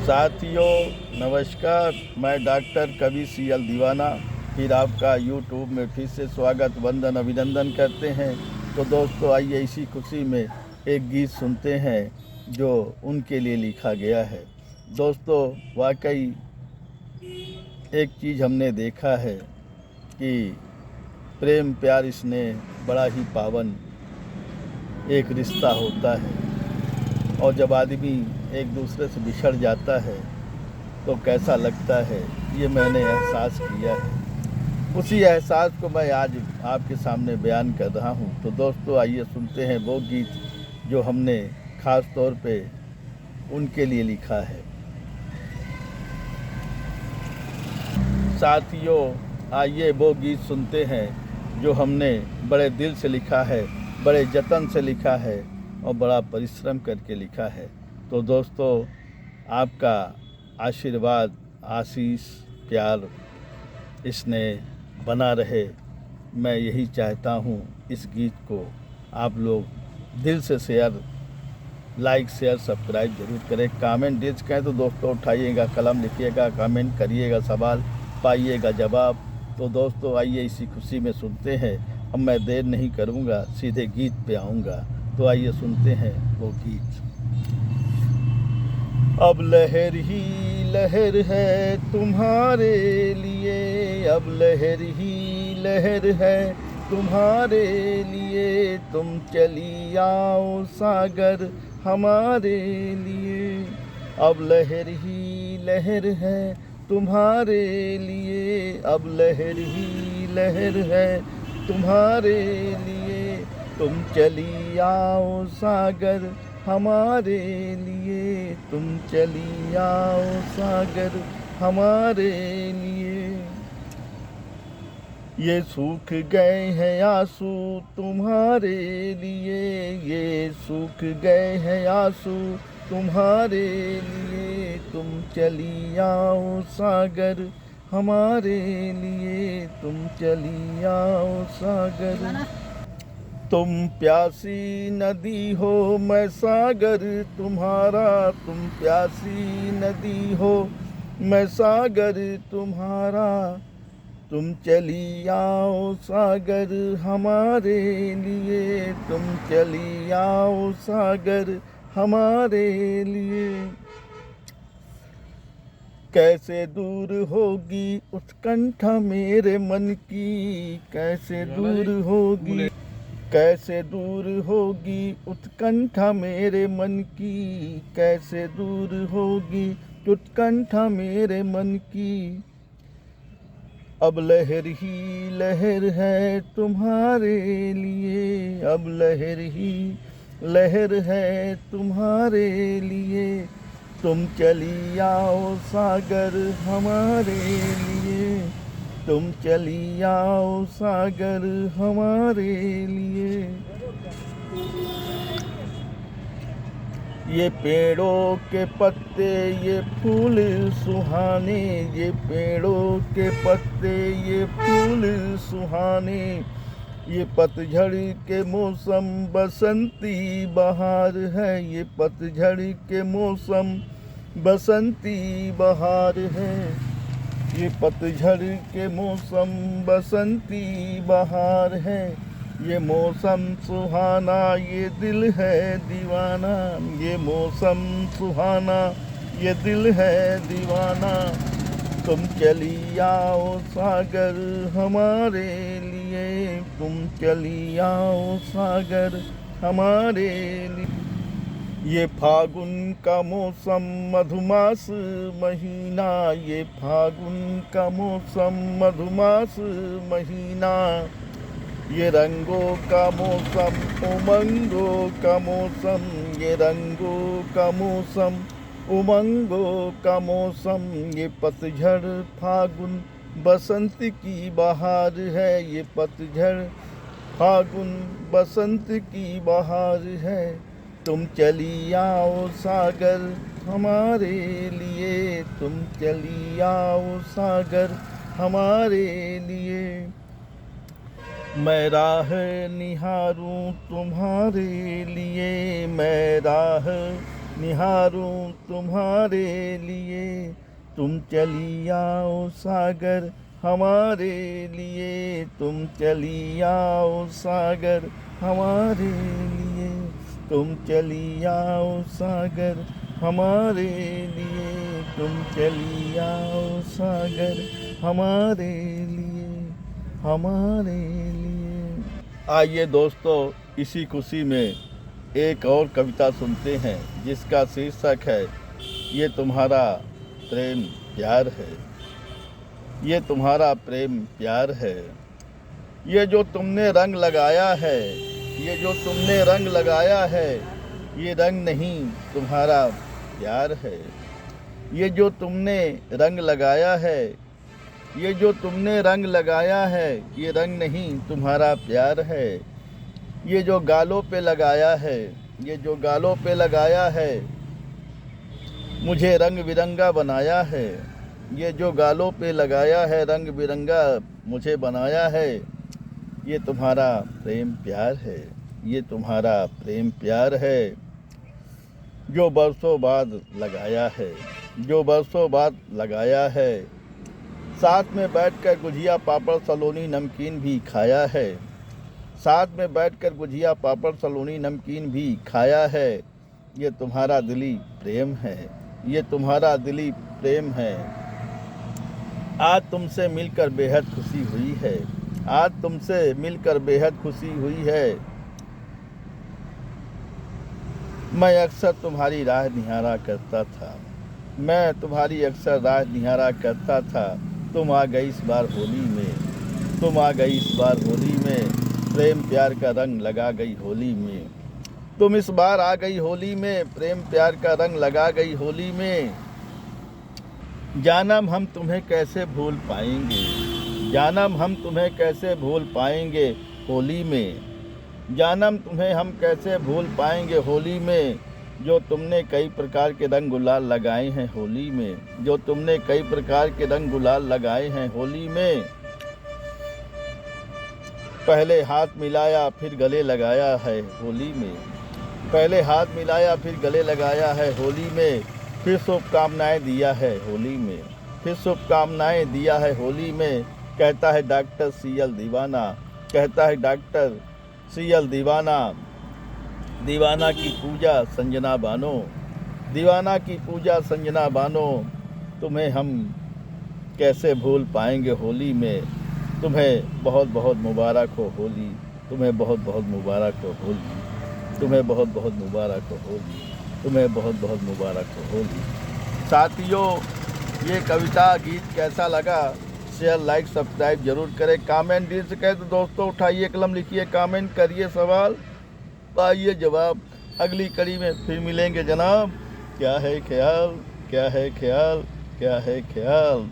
साथियों नमस्कार, मैं डॉक्टर कवि CL दीवाना फिर आपका यूट्यूब में फिर से स्वागत वंदन अभिनंदन करते हैं। तो दोस्तों आइए इसी खुशी में एक गीत सुनते हैं जो उनके लिए लिखा गया है। दोस्तों वाकई एक चीज़ हमने देखा है कि प्रेम प्यार स्नेह बड़ा ही पावन एक रिश्ता होता है, और जब आदमी एक दूसरे से बिछड़ जाता है तो कैसा लगता है, ये मैंने एहसास किया है। उसी एहसास को मैं आज आपके सामने बयान कर रहा हूँ। तो दोस्तों आइए सुनते हैं वो गीत जो हमने ख़ास तौर पे उनके लिए लिखा है। साथियों आइए वो गीत सुनते हैं जो हमने बड़े दिल से लिखा है, बड़े जतन से लिखा है और बड़ा परिश्रम करके लिखा है। तो दोस्तों आपका आशीर्वाद, आशीष, प्यार, स्नेह बना रहे, मैं यही चाहता हूँ। इस गीत को आप लोग दिल से शेयर, लाइक, शेयर, सब्सक्राइब जरूर करें। कमेंट डिज कहें तो दोस्तों उठाइएगा, कलम लिखिएगा, कमेंट करिएगा, सवाल पाइएगा जवाब। तो दोस्तों आइए इसी खुशी में सुनते हैं। अब मैं देर नहीं करूँगा, सीधे गीत पे आऊँगा। तो आइए सुनते हैं वो गीत। अब लहर ही लहर है तुम्हारे लिए, अब लहर ही लहर है तुम्हारे लिए, तुम चली आओ सागर हमारे लिए। अब लहर ही लहर है तुम्हारे लिए, अब लहर ही लहर है तुम्हारे लिए, तुम चली आओ सागर हमारे लिए, तुम चली आओ सागर हमारे लिए। ये सूख गए हैं आंसू तुम्हारे लिए, ये सूख गए हैं आंसू तुम्हारे लिए, तुम चली आओ सागर हमारे लिए, तुम चली आओ सागर। तुम प्यासी नदी हो मैं सागर तुम्हारा, तुम प्यासी नदी हो मैं सागर तुम्हारा, तुम चली आओ सागर हमारे लिए, तुम चली आओ सागर हमारे लिए। कैसे दूर होगी उत्कंठा मेरे मन की, कैसे दूर होगी, कैसे दूर होगी उत्कंठा मेरे मन की, कैसे दूर होगी उत्कंठा मेरे मन की। अब लहर ही लहर है तुम्हारे लिए, अब लहर ही लहर है तुम्हारे लिए, तुम चली आओ सागर हमारे लिए, तुम चली आओ सागर हमारे लिए। ये पेड़ों के पत्ते ये फूल सुहाने, ये पेड़ों के पत्ते ये फूल सुहाने, ये पतझड़ के मौसम बसंती बहार है, ये पतझड़ के मौसम बसंती बहार है, ये पतझड़ के मौसम बसंती बहार है, ये मौसम सुहाना ये दिल है दीवाना, ये मौसम सुहाना ये दिल है दीवाना, तुम चली आओ सागर हमारे लिए, तुम चली आओ सागर हमारे लिए। ये फागुन का मौसम मधुमास महीना, ये फागुन का मौसम मधुमास महीना, ये रंगों का मौसम उमंगों का मौसम, ये रंगों का मौसम उमंगों का मौसम, ये पतझड़ फागुन बसंत की बहार है, ये पतझड़ फागुन बसंत की बहार है, तुम चली आओ सागर हमारे लिए, तुम चली आओ सागर हमारे लिए। मैं राह निहारूं तुम्हारे लिए, मैं राह निहारूं तुम्हारे लिए। तुम चली आओ सागर हमारे लिए, तुम चली आओ सागर हमारे लिए, तुम चली आओ सागर हमारे लिए, तुम चली आओ सागर हमारे लिए, हमारे लिए। आइए दोस्तों, इसी खुशी में एक और कविता सुनते हैं जिसका शीर्षक है ये तुम्हारा प्रेम प्यार है। ये तुम्हारा प्रेम प्यार है। ये जो तुमने रंग लगाया है, ये जो तुमने रंग लगाया है, ये रंग नहीं तुम्हारा प्यार है। ये जो तुमने रंग लगाया है, ये जो तुमने रंग लगाया है, ये रंग नहीं तुम्हारा प्यार है। ये जो गालों पे लगाया है, ये जो गालों पे लगाया है, मुझे रंग बिरंगा बनाया है। ये जो गालों पे लगाया है, रंग बिरंगा मुझे बनाया है। ये तुम्हारा प्रेम प्यार है। ये तुम्हारा प्रेम प्यार है। जो बरसों बाद लगाया है, जो बरसों बाद लगाया है। साथ में बैठकर गुजिया पापड़ सलोनी नमकीन भी खाया है। साथ में बैठकर गुजिया पापड़ सलोनी नमकीन भी खाया है। ये तुम्हारा दिली प्रेम है। ये तुम्हारा दिली प्रेम है। आज तुमसे मिलकर बेहद खुशी हुई है। आज तुमसे मिलकर बेहद खुशी हुई है। मैं अक्सर तुम्हारी राह निहारा करता था। मैं तुम्हारी अक्सर राह निहारा करता था। तुम आ गई इस बार होली में। तुम आ गई इस बार होली में। प्रेम प्यार का रंग लगा गई होली में। तुम इस बार आ गई होली में। प्रेम प्यार का रंग लगा गई होली में। जानम हम तुम्हें कैसे भूल पाएंगे। जानम हम तुम्हें कैसे भूल पाएंगे होली में। जानम तुम्हें हम कैसे भूल पाएंगे होली में। जो तुमने कई प्रकार के रंग गुलाल लगाए हैं होली में। जो तुमने कई प्रकार के रंग गुलाल लगाए हैं होली में। पहले हाथ मिलाया फिर गले लगाया है होली में। पहले हाथ मिलाया फिर गले लगाया है होली में। फिर शुभकामनाएं दिया है होली में। फिर शुभकामनाएं दिया है होली में। कहता है डॉक्टर CL दीवाना। कहता है डॉक्टर CL दीवाना। दीवाना की पूजा संजना बानो। दीवाना की पूजा संजना बानो। तुम्हें हम कैसे भूल पाएंगे होली में। तुम्हें बहुत बहुत मुबारक हो होली। तुम्हें बहुत बहुत मुबारक हो होली। तुम्हें बहुत बहुत मुबारक हो होली। तुम्हें बहुत बहुत मुबारक हो होली। साथियों, ये कविता गीत कैसा लगा शेयर लाइक सब्सक्राइब जरूर करें। कमेंट दिल से कहे तो दोस्तों उठाइए कलम लिखिए कमेंट करिए सवाल पाइए जवाब। अगली कड़ी में फिर मिलेंगे जनाब। क्या है ख्याल, क्या है ख्याल, क्या है ख्याल।